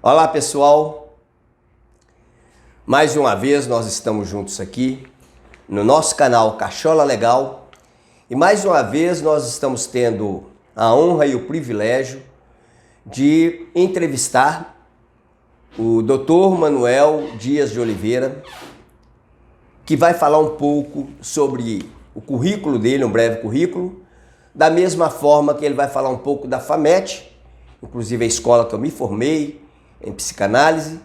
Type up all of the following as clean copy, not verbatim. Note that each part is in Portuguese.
Olá pessoal, mais uma vez nós estamos juntos aqui no nosso canal Cachola Legal e mais uma vez nós estamos tendo a honra e o privilégio de entrevistar o Dr. Manuel Dias de Oliveira, que vai falar um pouco sobre o currículo dele, um breve currículo, da mesma forma que ele vai falar um pouco da FAMET, inclusive a escola que eu me formei em psicanálise,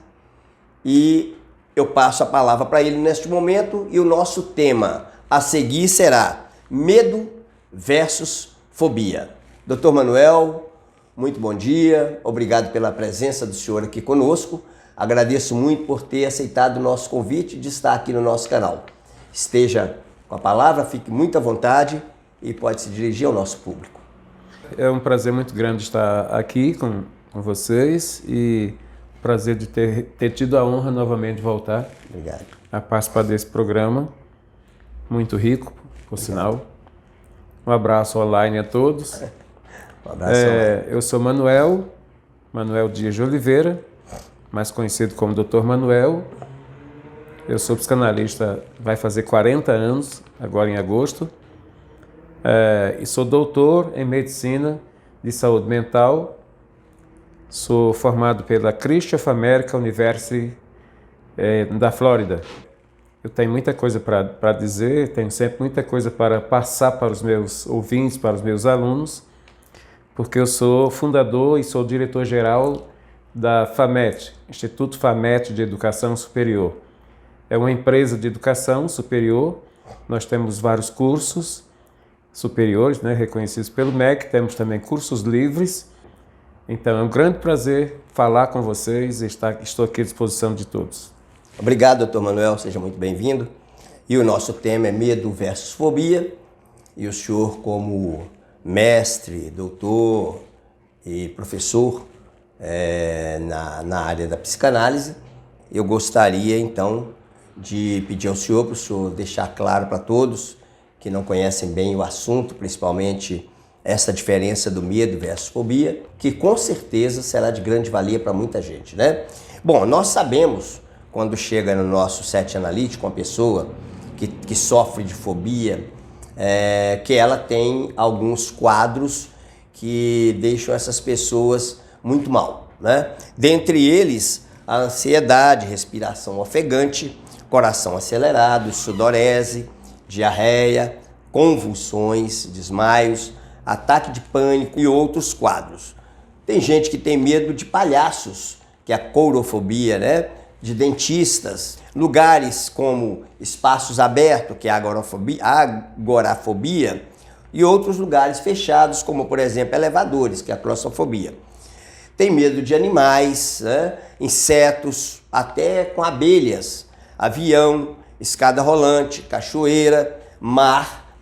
e eu passo a palavra para ele neste momento e o nosso tema a seguir será medo versus fobia. Dr. Manuel, muito bom dia, obrigado pela presença do senhor aqui conosco, agradeço muito por ter aceitado o nosso convite de estar aqui no nosso canal. Esteja com a palavra, fique muito à vontade e pode se dirigir ao nosso público. É um prazer muito grande estar aqui com vocês e prazer de ter tido a honra novamente de voltar. Obrigado. A participar desse programa, muito rico, por sinal. Um abraço online a todos. Um abraço online. Eu sou Manuel Dias de Oliveira, mais conhecido como Dr. Manuel. Eu sou psicanalista, vai fazer 40 anos, agora em agosto. E sou doutor em Medicina de Saúde Mental. Sou formado pela Christian of America University da Flórida. Eu tenho muita coisa para dizer, tenho sempre muita coisa para passar para os meus ouvintes, para os meus alunos, porque eu sou fundador e sou diretor-geral da FAMET, Instituto FAMET de Educação Superior. É uma empresa de educação superior, nós temos vários cursos superiores, reconhecidos pelo MEC, temos também cursos livres. Então é um grande prazer falar com vocês e estou aqui à disposição de todos. Obrigado, Dr. Manuel, seja muito bem-vindo. E o nosso tema é medo versus fobia. E o senhor, como mestre, doutor e professor na área da psicanálise, eu gostaria então de pedir ao senhor para o senhor deixar claro para todos que não conhecem bem o assunto, principalmente essa diferença do medo versus fobia, que com certeza será de grande valia para muita gente, né? Bom, nós sabemos, quando chega no nosso set analítico, uma pessoa que sofre de fobia, que ela tem alguns quadros que deixam essas pessoas muito mal, né? Dentre eles, a ansiedade, respiração ofegante, coração acelerado, sudorese, diarreia, convulsões, desmaios, ataque de pânico e outros quadros. Tem gente que tem medo de palhaços, que é a courofobia, né? De dentistas, lugares como espaços abertos, que é a agorafobia, e outros lugares fechados, como por exemplo elevadores, que é a claustrofobia. Tem medo de animais, né? Insetos, até com abelhas, avião, escada rolante, cachoeira, mar,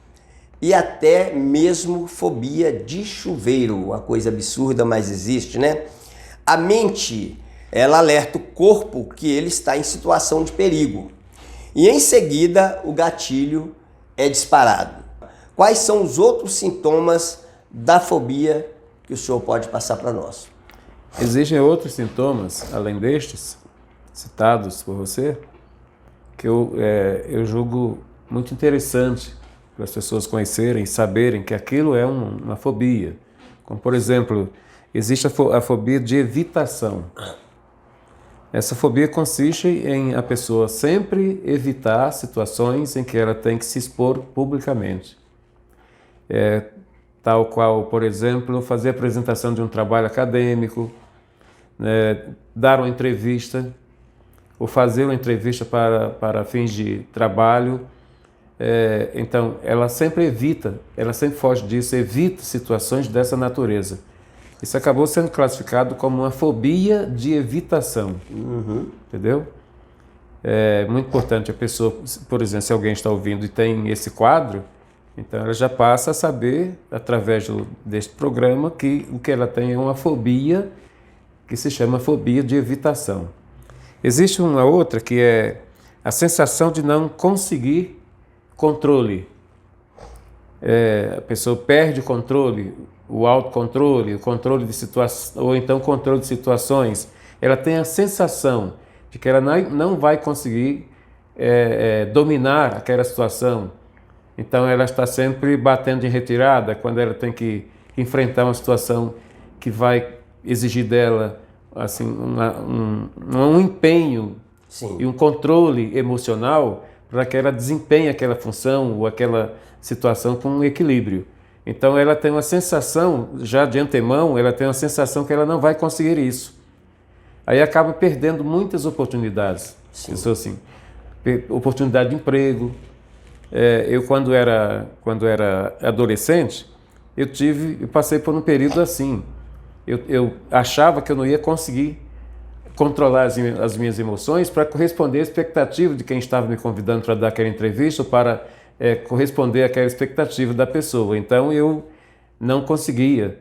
e até mesmo fobia de chuveiro, uma coisa absurda, mas existe, né? A mente, ela alerta o corpo que ele está em situação de perigo. E em seguida, o gatilho é disparado. Quais são os outros sintomas da fobia que o senhor pode passar para nós? Existem outros sintomas, além destes, citados por você, que eu julgo muito interessante para as pessoas conhecerem, saberem que aquilo é uma fobia. Como, por exemplo, existe a fobia de evitação. Essa fobia consiste em a pessoa sempre evitar situações em que ela tem que se expor publicamente. Tal qual, por exemplo, fazer a apresentação de um trabalho acadêmico, dar uma entrevista, ou fazer uma entrevista para fins de trabalho. Então, ela sempre foge disso, evita situações dessa natureza. Isso acabou sendo classificado como uma fobia de evitação, entendeu? É muito importante a pessoa, por exemplo, se alguém está ouvindo e tem esse quadro, então ela já passa a saber, através deste programa, que o que ela tem é uma fobia que se chama fobia de evitação. Existe uma outra que é a sensação de não conseguir controle. a pessoa perde o controle, o autocontrole, o controle de situações, ou então o controle de situações, ela tem a sensação de que ela não vai conseguir dominar aquela situação. Então ela está sempre batendo em retirada quando ela tem que enfrentar uma situação que vai exigir dela assim, um empenho Sim. e um controle emocional para que ela desempenhe aquela função ou aquela situação com um equilíbrio. Então ela tem uma sensação, já de antemão, ela tem uma sensação que ela não vai conseguir isso. Aí acaba perdendo muitas oportunidades. Isso assim, oportunidade de emprego. Eu quando era adolescente, eu passei por um período assim. Eu achava que eu não ia conseguir controlar as minhas emoções para corresponder à expectativa de quem estava me convidando para dar aquela entrevista ou para corresponder àquela expectativa da pessoa. Então eu não conseguia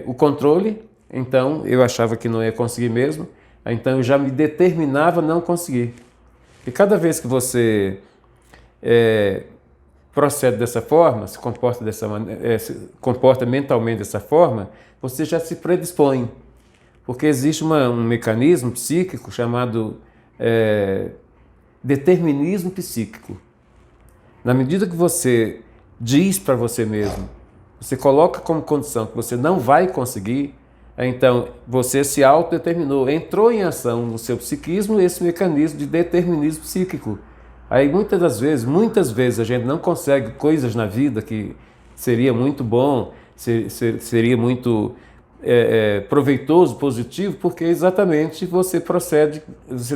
o controle, então eu achava que não ia conseguir mesmo, então eu já me determinava a não conseguir. E cada vez que você procede dessa forma, se comporta dessa maneira, se comporta mentalmente dessa forma, você já se predispõe. Porque existe um mecanismo psíquico chamado determinismo psíquico. Na medida que você diz para você mesmo, você coloca como condição que você não vai conseguir, então você se autodeterminou, entrou em ação no seu psiquismo esse mecanismo de determinismo psíquico. Aí muitas vezes a gente não consegue coisas na vida que seria muito bom, seria muito proveitoso, positivo, porque exatamente você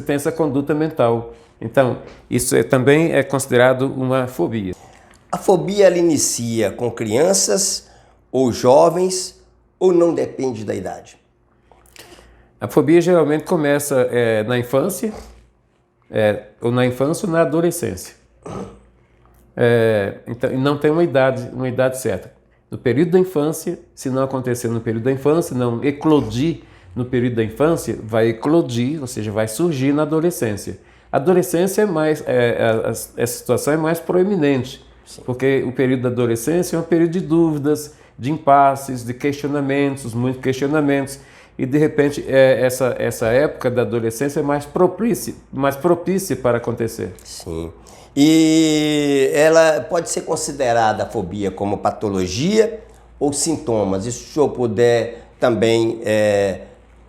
tem essa conduta mental. Então, isso também é considerado uma fobia. A fobia ela inicia com crianças ou jovens ou não depende da idade? A fobia geralmente começa na infância, ou na infância ou na adolescência. Então, não tem uma idade certa. No período da infância, se não acontecer no período da infância, não eclodir no período da infância, vai eclodir, ou seja, vai surgir na adolescência. A adolescência essa situação é mais proeminente, sim, porque o período da adolescência é um período de dúvidas, de impasses, de questionamentos, muitos questionamentos, e de repente essa época da adolescência é mais propícia para acontecer. Sim. E ela pode ser considerada a fobia como patologia ou sintomas? E se o senhor puder também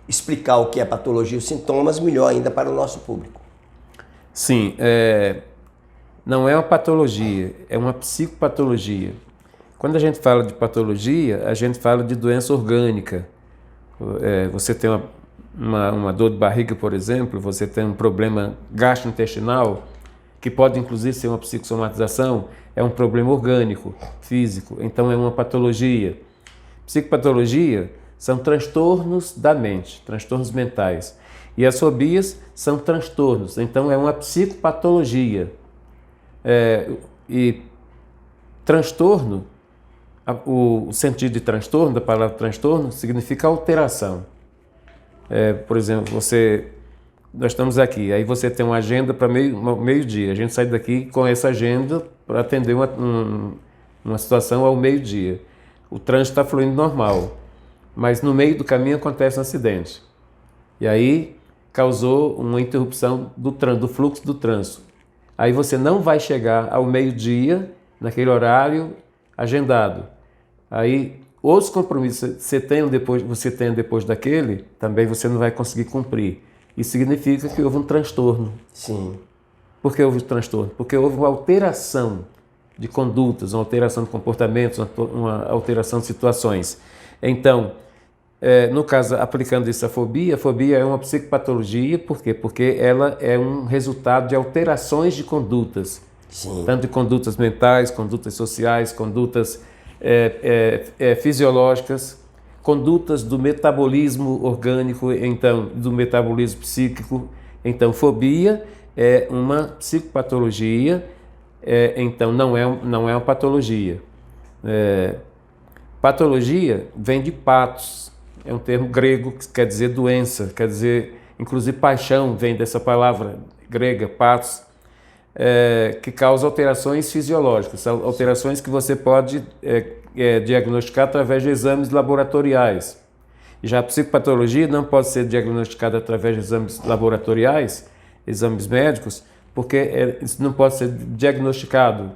explicar o que é patologia e os sintomas, melhor ainda para o nosso público. Sim, não é uma patologia, é uma psicopatologia. Quando a gente fala de patologia, a gente fala de doença orgânica. Você tem uma dor de barriga, por exemplo, você tem um problema gastrointestinal, que pode inclusive ser uma psicossomatização, é um problema orgânico, físico, então é uma patologia. Psicopatologia são transtornos da mente, transtornos mentais. E as fobias são transtornos, então é uma psicopatologia. E transtorno, o sentido de transtorno, da palavra transtorno, significa alteração. Por exemplo, nós estamos aqui, aí você tem uma agenda para meio-dia, a gente sai daqui com essa agenda para atender uma situação ao meio-dia. O trânsito está fluindo normal, mas no meio do caminho acontece um acidente. E aí causou uma interrupção do fluxo do trânsito. Aí você não vai chegar ao meio-dia, naquele horário agendado. Aí outros compromissos que você tenha depois daquele, também você não vai conseguir cumprir. Isso significa que houve um transtorno. Sim. Por que houve um transtorno? Porque houve uma alteração de condutas, uma alteração de comportamentos, uma alteração de situações. Então, no caso, aplicando isso à fobia, a fobia é uma psicopatologia, por quê? Porque ela é um resultado de alterações de condutas. Sim. Tanto de condutas mentais, condutas sociais, condutas fisiológicas, condutas do metabolismo orgânico, então do metabolismo psíquico. Então, fobia é uma psicopatologia, então não é uma patologia. Patologia vem de patos, é um termo grego que quer dizer doença, quer dizer, inclusive paixão vem dessa palavra grega, patos. que causam alterações fisiológicas, alterações que você pode diagnosticar através de exames laboratoriais. Já a psicopatologia não pode ser diagnosticada através de exames laboratoriais, exames médicos, porque isso não pode ser diagnosticado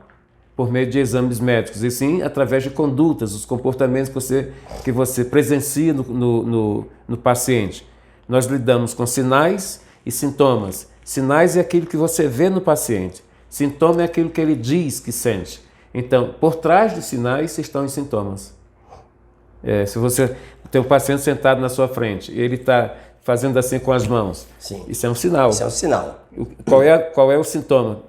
por meio de exames médicos, e sim através de condutas, os comportamentos que você presencia no paciente. Nós lidamos com sinais e sintomas. Sinais é aquilo que você vê no paciente. Sintoma é aquilo que ele diz que sente. Então, por trás dos sinais estão os sintomas. Se você tem um paciente sentado na sua frente e ele está fazendo assim com as mãos, Sim. Isso é um sinal. Isso é um sinal. Qual é o sintoma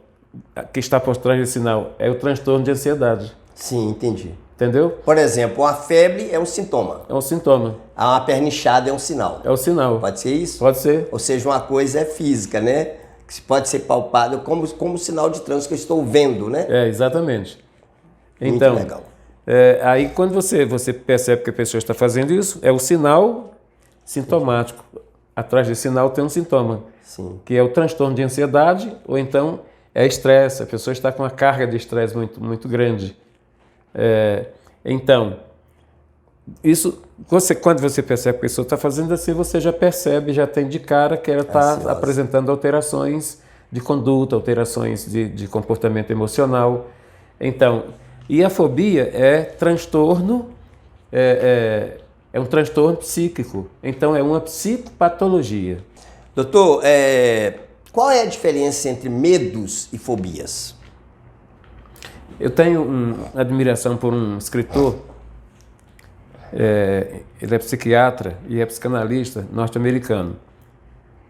que está por trás desse sinal? É o transtorno de ansiedade. Sim, entendi. Entendeu? Por exemplo, a febre é um sintoma. É um sintoma. A perna inchada é um sinal. É o sinal. Pode ser isso? Pode ser. Ou seja, uma coisa é física, né? Que pode ser palpado como sinal de trânsito que eu estou vendo, né? Exatamente. Muito Então, legal. Aí quando você percebe que a pessoa está fazendo isso, é o sinal sintomático. Atrás desse sinal tem um sintoma, Sim. que é o transtorno de ansiedade, ou então é estresse, a pessoa está com uma carga de estresse muito, muito grande. Então, isso, quando você percebe que a pessoa está fazendo assim, você já percebe, já tem de cara que ela está apresentando alterações de conduta, alterações de comportamento emocional. Então, e a fobia é transtorno, é um transtorno psíquico, então é uma psicopatologia. Doutor, qual é a diferença entre medos e fobias? Eu tenho uma admiração por um escritor, ele é psiquiatra e é psicanalista norte-americano.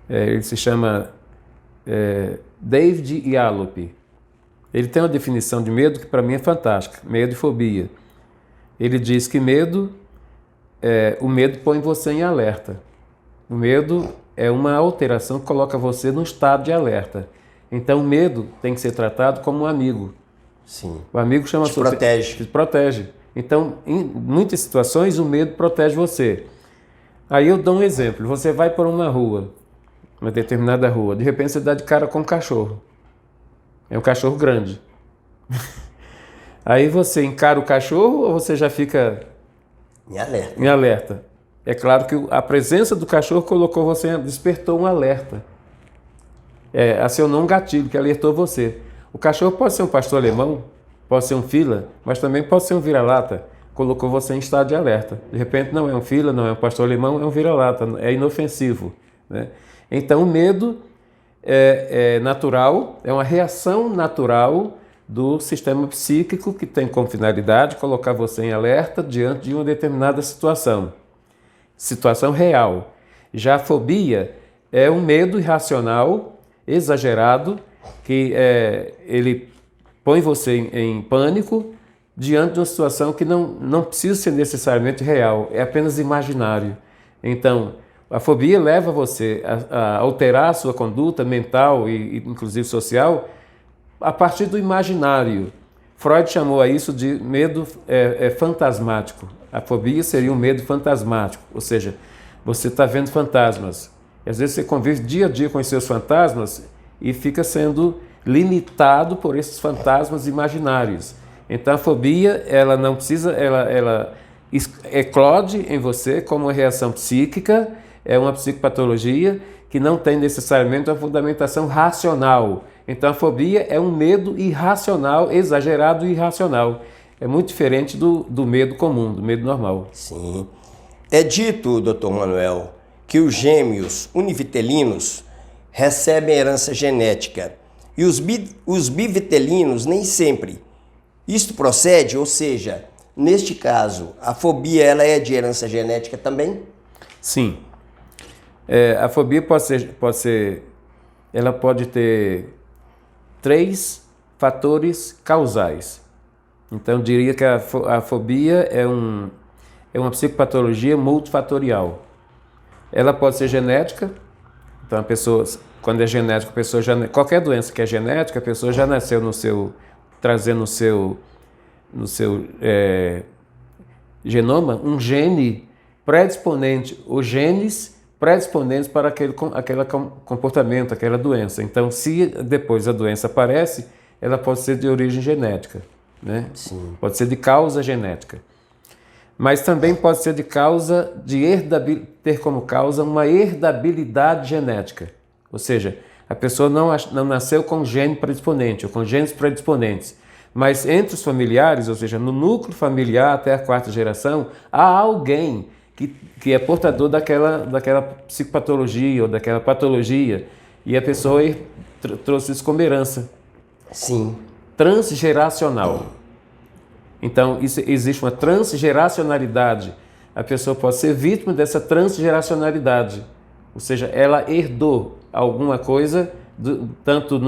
Ele se chama David Yalop. Ele tem uma definição de medo que para mim é fantástica, medo e fobia. Ele diz que o medo põe você em alerta. O medo é uma alteração que coloca você num estado de alerta. Então o medo tem que ser tratado como um amigo. Sim. O amigo chama Te protege. Te protege. Então, em muitas situações, o medo protege você. Aí eu dou um exemplo. Você vai por uma rua, uma determinada rua, de repente você dá de cara com um cachorro. É um cachorro grande. Aí você encara o cachorro ou você já fica Em alerta? É claro que a presença do cachorro despertou um alerta. Acionou um gatilho que alertou você. O cachorro pode ser um pastor alemão, pode ser um fila, mas também pode ser um vira-lata. Colocou você em estado de alerta. De repente não é um fila, não é um pastor alemão, é um vira-lata, é inofensivo, né? Então o medo é natural, é uma reação natural do sistema psíquico que tem como finalidade colocar você em alerta diante de uma determinada situação real. Já a fobia é um medo irracional, exagerado, que ele põe você em pânico diante de uma situação que não precisa ser necessariamente real, é apenas imaginário. Então, a fobia leva você a alterar a sua conduta mental e inclusive social a partir do imaginário. Freud chamou a isso de medo fantasmático. A fobia seria um medo fantasmático, ou seja, você está vendo fantasmas. E às vezes você convive dia a dia com os seus fantasmas e fica sendo limitado por esses fantasmas imaginários. Então a fobia, ela não precisa, ela eclode em você como uma reação psíquica, é uma psicopatologia que não tem necessariamente uma fundamentação racional. Então a fobia é um medo irracional, exagerado e irracional. É muito diferente do medo comum, do medo normal. Sim. É dito, Dr. Manuel, que os gêmeos univitelinos recebem herança genética e os bivitelinos nem sempre. Isto procede? Ou seja, neste caso, a fobia ela é de herança genética também? Sim. A fobia ela pode ter 3 fatores causais. Então, eu diria que a fobia é uma psicopatologia multifatorial. Ela pode ser genética, então a pessoa, quando é genética, qualquer doença que é genética, a pessoa já nasceu trazendo no seu genoma um gene predisponente, ou genes predisponentes para aquele comportamento, aquela doença. Então, se depois a doença aparece, ela pode ser de origem genética, né? Sim. Pode ser de causa genética. Mas também pode ser de causa ter como causa uma herdabilidade genética. Ou seja, a pessoa não nasceu com gene predisponente ou com genes predisponentes. Mas entre os familiares, ou seja, no núcleo familiar até a 4ª geração, há alguém que é portador daquela psicopatologia ou daquela patologia, e a pessoa trouxe isso como herança. Sim. Transgeracional. Então, existe uma transgeracionalidade. A pessoa pode ser vítima dessa transgeracionalidade. Ou seja, ela herdou alguma coisa, tanto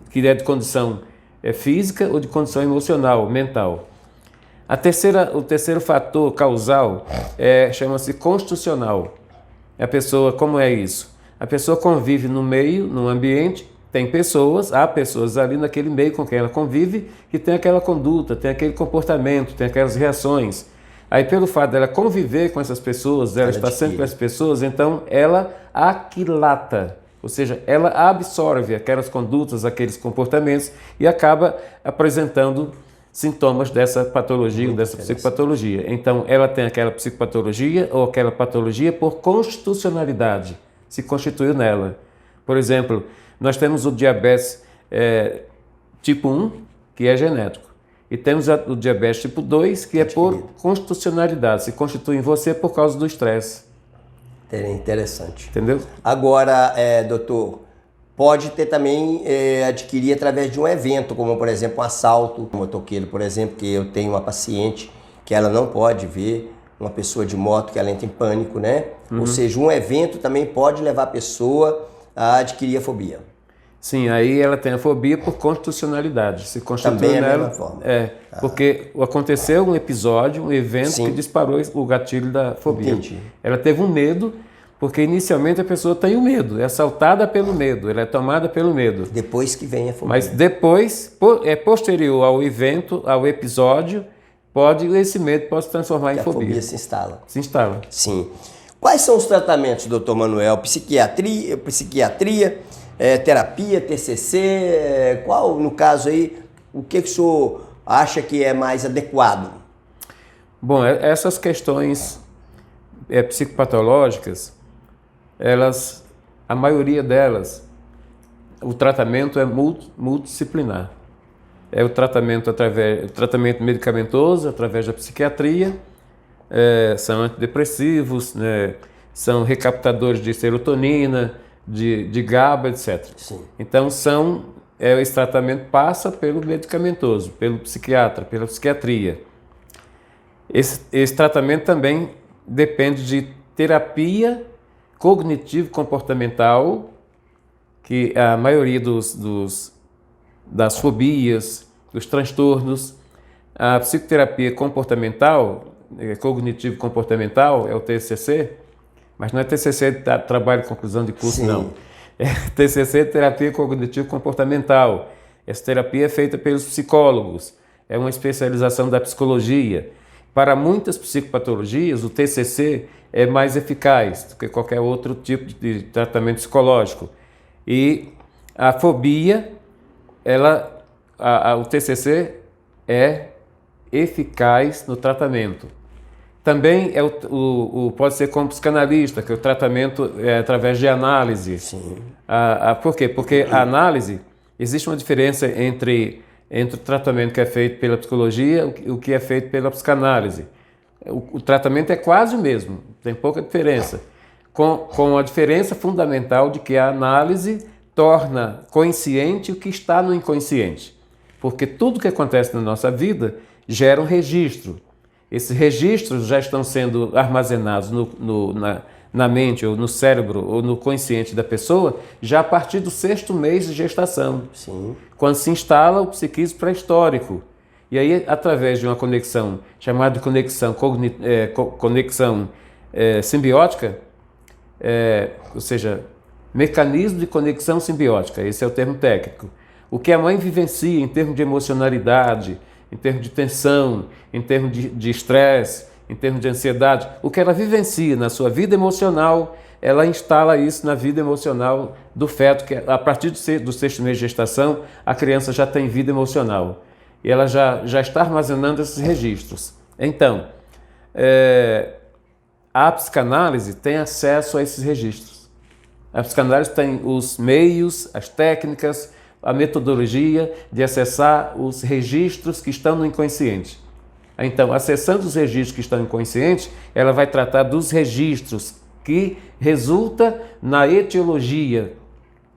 que é de condição física ou de condição emocional, mental. O terceiro fator causal chama-se constitucional. A pessoa, como é isso? A pessoa convive no meio, num ambiente, há pessoas ali naquele meio com quem ela convive que tem aquela conduta, tem aquele comportamento, tem aquelas reações. Aí, pelo fato dela conviver com essas pessoas, ela está sempre com essas pessoas, então ela aquilata, ou seja, ela absorve aquelas condutas, aqueles comportamentos e acaba apresentando sintomas dessa patologia ou dessa psicopatologia. Então, ela tem aquela psicopatologia ou aquela patologia por constitucionalidade, se constituiu nela. Por exemplo, nós temos o diabetes tipo 1, que é genético, e temos o diabetes tipo 2, que é por constitucionalidade, se constitui em você por causa do estresse. Interessante. Entendeu? Agora, doutor, pode ter também adquirir através de um evento, como por exemplo um assalto, um motoqueiro, por exemplo, que eu tenho uma paciente que ela não pode ver uma pessoa de moto, que ela entra em pânico, né? Ou seja, um evento também pode levar a pessoa a adquirir a fobia. Sim, aí ela tem a fobia por constitucionalidade. Se constitui também é nela, a mesma forma. Porque aconteceu um episódio, um evento que disparou o gatilho da fobia. Entendi. Ela teve um medo, porque inicialmente a pessoa tem o medo, é assaltada pelo medo, ela é tomada pelo medo. Depois que vem a fobia. Mas depois, posterior ao evento, ao episódio, esse medo pode se transformar em fobia. A fobia se instala. Se instala. Sim. Quais são os tratamentos, doutor Manuel? Psiquiatria, terapia, TCC? Qual, no caso aí, o que o senhor acha que é mais adequado? Bom, essas questões psicopatológicas, a maioria delas, o tratamento é multidisciplinar. É o tratamento medicamentoso, através da psiquiatria, são antidepressivos, né, são recaptadores de serotonina, de GABA, etc. Sim. Então, esse tratamento passa pelo medicamentoso, pelo psiquiatra, pela psiquiatria. Esse tratamento também depende de terapia cognitivo-comportamental, que a maioria das fobias, dos transtornos, a psicoterapia comportamental, cognitivo-comportamental, é o TCC, mas não é TCC de trabalho de conclusão de curso, não. É TCC, terapia cognitivo-comportamental. Essa terapia é feita pelos psicólogos, é uma especialização da psicologia. Para muitas psicopatologias, o TCC é mais eficaz do que qualquer outro tipo de tratamento psicológico. E a fobia, o TCC é eficaz no tratamento. Também pode ser como psicanalista, que o tratamento é através de análise. Sim. Por quê? Porque a análise, existe uma diferença entre o tratamento que é feito pela psicologia e o que é feito pela psicanálise. O tratamento é quase o mesmo, tem pouca diferença, com a diferença fundamental de que a análise torna consciente o que está no inconsciente. Porque tudo que acontece na nossa vida gera um registro. Esses registros já estão sendo armazenados na mente, ou no cérebro, ou no consciente da pessoa, já a partir do 6º mês de gestação. Sim. Quando se instala o psiquismo pré-histórico. E aí, através de uma conexão chamada de conexão simbiótica, ou seja, mecanismo de conexão simbiótica, esse é o termo técnico. O que a mãe vivencia em termos de emocionalidade, em termos de tensão, em termos de estresse, em termos de ansiedade, o que ela vivencia na sua vida emocional ela instala isso na vida emocional do feto, que a partir do sexto mês de gestação, a criança já tem vida emocional. E ela já está armazenando esses registros. Então, a psicanálise tem acesso a esses registros. A psicanálise tem os meios, as técnicas, a metodologia de acessar os registros que estão no inconsciente. Então, acessando os registros que estão no inconsciente, ela vai tratar dos registros que resulta na etiologia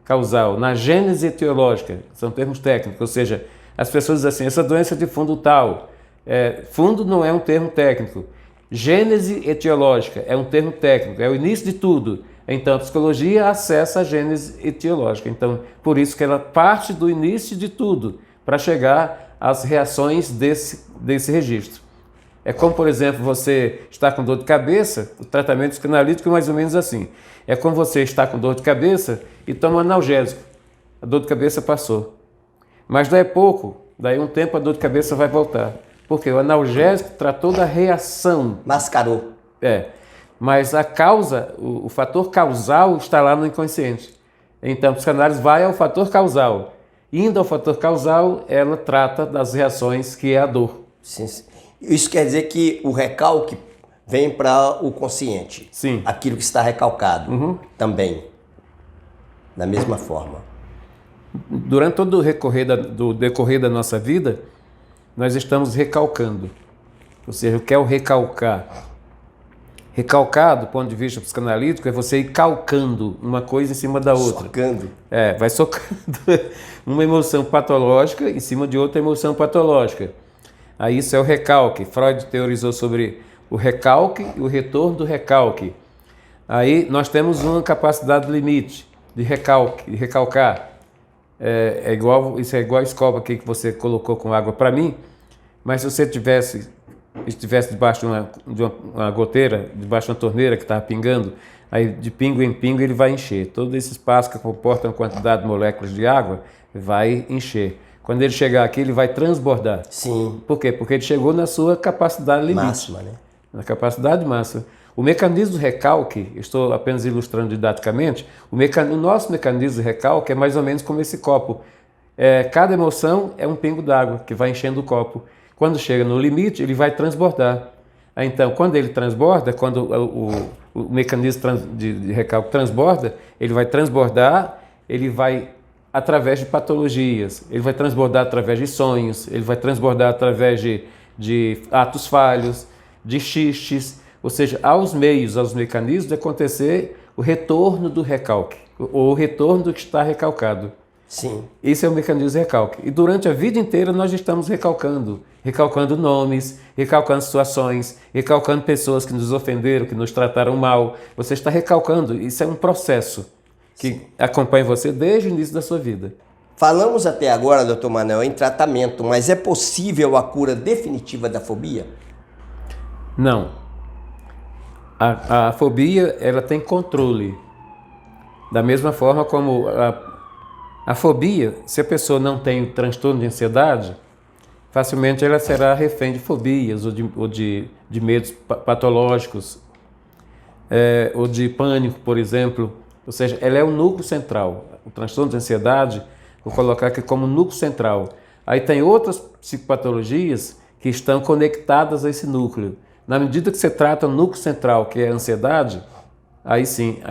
causal, na gênese etiológica, são termos técnicos, ou seja, as pessoas dizem assim, essa doença é de fundo tal. Fundo não é um termo técnico. Gênese etiológica é um termo técnico, é o início de tudo. Então, a psicologia acessa a gênese etiológica. Então, por isso que ela parte do início de tudo para chegar às reações desse registro. É como, por exemplo, você está com dor de cabeça, o tratamento psicanalítico é mais ou menos assim. É como você está com dor de cabeça e toma um analgésico. A dor de cabeça passou. Mas daí a pouco, daí um tempo a dor de cabeça vai voltar. Porque o analgésico tratou da reação. Mascarou. Mas a causa, o fator causal está lá no inconsciente. Então, a psicanálise vai ao fator causal. Indo ao fator causal, ela trata das reações que é a dor. Sim. Isso quer dizer que o recalque vem para o consciente. Sim. Aquilo que está recalcado também, da mesma forma. Durante todo o decorrer da nossa vida, nós estamos recalcando. Ou seja, o que é o recalcar? Recalcar, do ponto de vista psicanalítico, é você ir calcando uma coisa em cima da outra. Socando. Vai socando uma emoção patológica em cima de outra emoção patológica. Aí isso é o recalque. Freud teorizou sobre o recalque e o retorno do recalque. Aí nós temos uma capacidade limite de recalque, de recalcar. Isso é igual a escova aqui que você colocou com água para mim, mas se você estivesse debaixo de uma goteira, debaixo de uma torneira que estava pingando, aí de pingo em pingo ele vai encher. Todo esse espaço que comporta uma quantidade de moléculas de água vai encher. Quando ele chegar aqui, ele vai transbordar. Sim. Por quê? Porque ele chegou na sua capacidade limite. Máxima, né? Na capacidade máxima. O mecanismo do recalque, estou apenas ilustrando didaticamente, o nosso mecanismo de recalque é mais ou menos como esse copo. Cada emoção é um pingo d'água que vai enchendo o copo. Quando chega no limite, ele vai transbordar. Então, quando ele transborda, quando o mecanismo de recalque transborda, ele vai transbordar, ele vai através de patologias, ele vai transbordar através de sonhos, ele vai transbordar através de atos falhos, de xistes, ou seja, aos mecanismos de acontecer o retorno do recalque, ou o retorno do que está recalcado. Sim. Esse é o mecanismo de recalque. E durante a vida inteira nós estamos recalcando nomes, recalcando situações, recalcando pessoas que nos ofenderam, que nos trataram mal. Você está recalcando. Isso é um processo que acompanha você desde o início da sua vida. Falamos até agora, Dr. Manuel, em tratamento, mas é possível a cura definitiva da fobia? Não. A fobia, ela tem controle. Da mesma forma como a fobia, se a pessoa não tem o transtorno de ansiedade, facilmente ela será refém de fobias ou de medos patológicos, ou de pânico, por exemplo. Ou seja, ela é o núcleo central. O transtorno de ansiedade, vou colocar aqui como núcleo central. Aí tem outras psicopatologias que estão conectadas a esse núcleo. Na medida que você trata o núcleo central, que é a ansiedade, aí sim,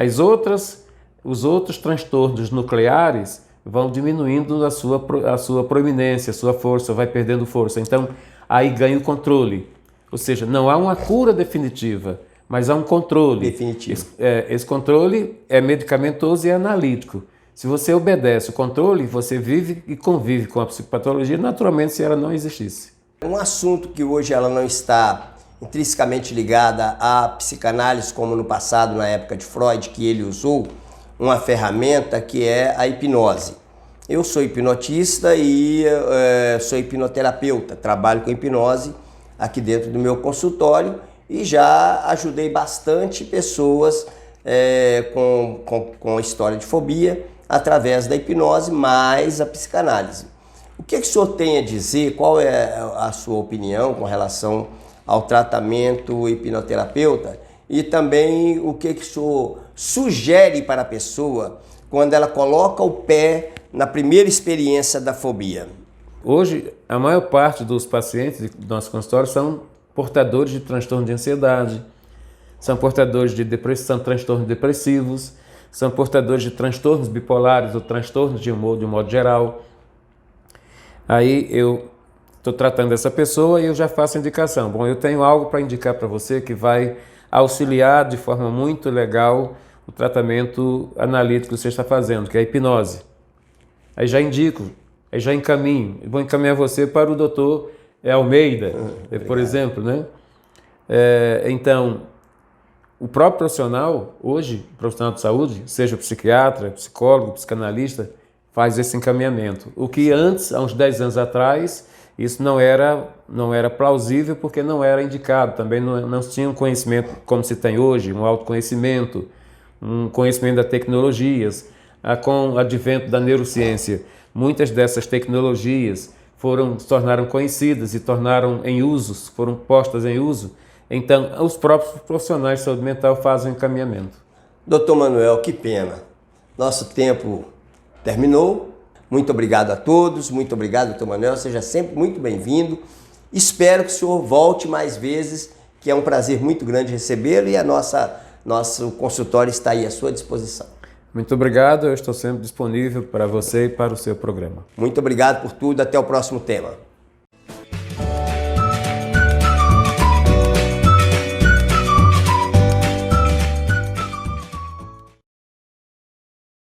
os outros transtornos nucleares vão diminuindo a sua proeminência, a sua força, vai perdendo força. Então, aí ganha o controle. Ou seja, não há uma cura definitiva, mas há um controle. Definitivo. Esse controle é medicamentoso e analítico. Se você obedece o controle, você vive e convive com a psicopatologia naturalmente se ela não existisse. Um assunto que hoje ela não está intrinsecamente ligada à psicanálise, como no passado, na época de Freud, que ele usou uma ferramenta que é a hipnose. Eu sou hipnotista e sou hipnoterapeuta, trabalho com hipnose aqui dentro do meu consultório e já ajudei bastante pessoas com história de fobia através da hipnose mais a psicanálise. O que o senhor tem a dizer, qual é a sua opinião com relação ao tratamento hipnoterapeuta e também o que o senhor sugere para a pessoa quando ela coloca o pé na primeira experiência da fobia. Hoje, a maior parte dos pacientes do nosso consultório são portadores de transtorno de ansiedade, são portadores de depressão, transtornos depressivos, são portadores de transtornos bipolares ou transtornos de humor de um modo geral. Aí eu estou tratando dessa pessoa e eu já faço indicação. Bom, eu tenho algo para indicar para você que vai auxiliar de forma muito legal o tratamento analítico que você está fazendo, que é a hipnose. Aí já indico, aí já encaminho. Eu vou encaminhar você para o doutor Almeida, por exemplo, né? Então, o próprio profissional, hoje, profissional de saúde, seja psiquiatra, psicólogo, psicanalista, faz esse encaminhamento. O que antes, há uns 10 anos atrás, isso não era plausível porque não era indicado. Também não se tinha um conhecimento como se tem hoje, um autoconhecimento, um conhecimento das tecnologias. Com o advento da neurociência, muitas dessas tecnologias se tornaram conhecidas e foram postas em uso. Então, os próprios profissionais de saúde mental fazem o encaminhamento. Doutor Manuel, que pena. Nosso tempo terminou. Muito obrigado a todos. Muito obrigado, doutor Manuel. Seja sempre muito bem-vindo. Espero que o senhor volte mais vezes, que é um prazer muito grande recebê-lo e nosso consultório está aí à sua disposição. Muito obrigado. Eu estou sempre disponível para você e para o seu programa. Muito obrigado por tudo. Até o próximo tema.